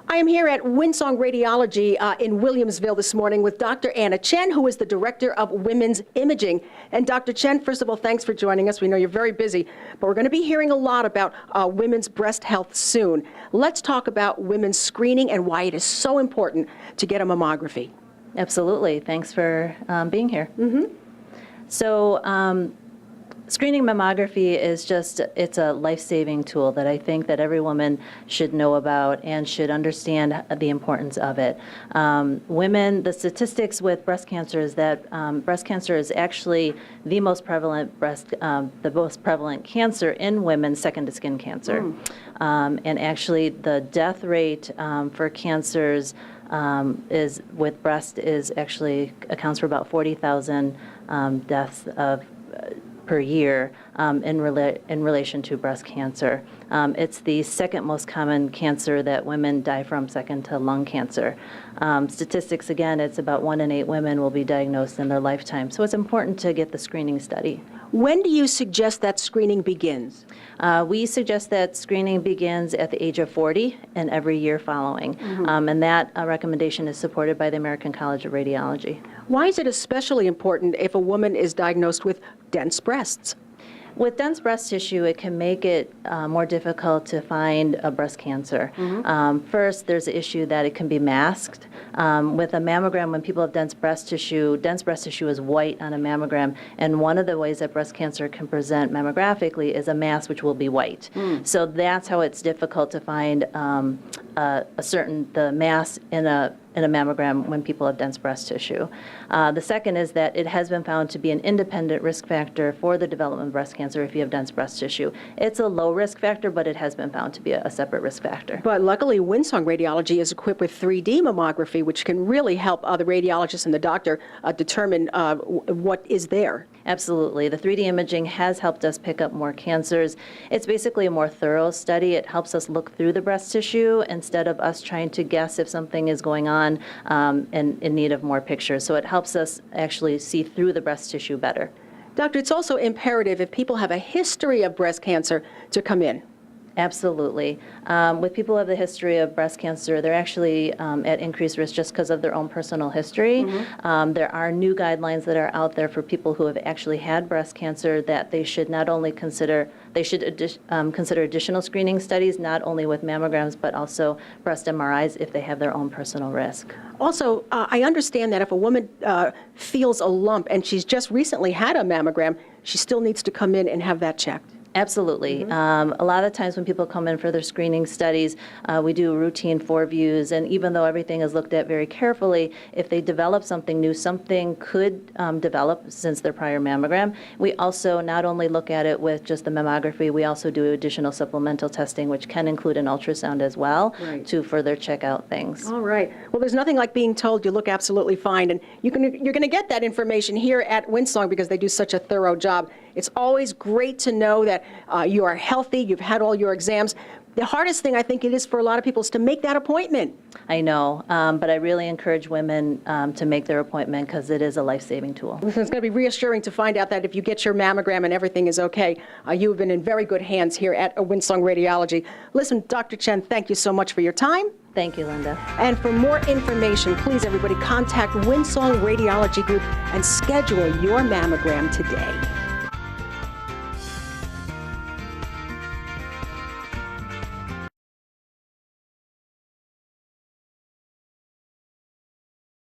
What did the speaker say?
I am here at Windsong Radiology in Williamsville this morning with Dr. Anna Chen, who is the Director of Women's Imaging. And Dr. Chen, first of all, thanks for joining us. We know you're very busy, but we're going to be hearing a lot about women's breast health soon. Let's talk about women's screening and why it is so important to get a mammography. Absolutely. Thanks for being here. Mm-hmm. So, screening mammography is it's a life-saving tool that I think that every woman should know about and should understand the importance of it. The statistics with breast cancer is that breast cancer is actually the most prevalent cancer in women, second to skin cancer. And actually the death rate for cancers with breast accounts for about 40,000 deaths per year in relation to breast cancer. It's the second most common cancer that women die from, second to lung cancer. Statistics, again, it's about 1 in 8 women will be diagnosed in their lifetime. So it's important to get the screening study. When do you suggest that screening begins? We suggest that screening begins at the age of 40 and every year following. Mm-hmm. And that recommendation is supported by the American College of Radiology. Why is it especially important if a woman is diagnosed with dense breasts? With dense breast tissue, it can make it more difficult to find a breast cancer. Mm-hmm. First, there's the issue that it can be masked. With a mammogram, when people have dense breast tissue is white on a mammogram, and one of the ways that breast cancer can present mammographically is a mass which will be white. So that's how it's difficult to find the mass in a mammogram when people have dense breast tissue. The second is that it has been found to be an independent risk factor for the development of breast cancer if you have dense breast tissue. It's a low risk factor, but it has been found to be a separate risk factor. But luckily, Windsong Radiology is equipped with 3D mammography, which can really help the radiologist and the doctor determine what is there. Absolutely. The 3D imaging has helped us pick up more cancers. It's basically a more thorough study. It helps us look through the breast tissue instead of us trying to guess if something is going on and in need of more pictures. So it helps us actually see through the breast tissue better. Doctor, it's also imperative if people have a history of breast cancer to come in. Absolutely. With people who have the history of breast cancer, they're actually at increased risk just because of their own personal history. Mm-hmm. There are new guidelines that are out there for people who have actually had breast cancer that they should not only consider, consider additional screening studies, not only with mammograms, but also breast MRIs if they have their own personal risk. Also, I understand that if a woman feels a lump and she's just recently had a mammogram, she still needs to come in and have that checked. Absolutely. Mm-hmm. A lot of times when people come in for their screening studies, we do routine 4 views, and even though everything is looked at very carefully, if they develop something new, something could develop since their prior mammogram. We also not only look at it with just the mammography, we also do additional supplemental testing, which can include an ultrasound as well, right, to further check out things. All right. Well, there's nothing like being told you look absolutely fine, and you're going to get that information here at Windsong because they do such a thorough job. It's always great to know that you are healthy, you've had all your exams. The hardest thing I think it is for a lot of people is to make that appointment. I know, but I really encourage women to make their appointment because it is a life-saving tool. It's going to be reassuring to find out that if you get your mammogram and everything is okay, you have been in very good hands here at Windsong Radiology. Listen, Dr. Chen, thank you so much for your time. Thank you, Linda. And for more information, please, everybody, contact Windsong Radiology Group and schedule your mammogram today.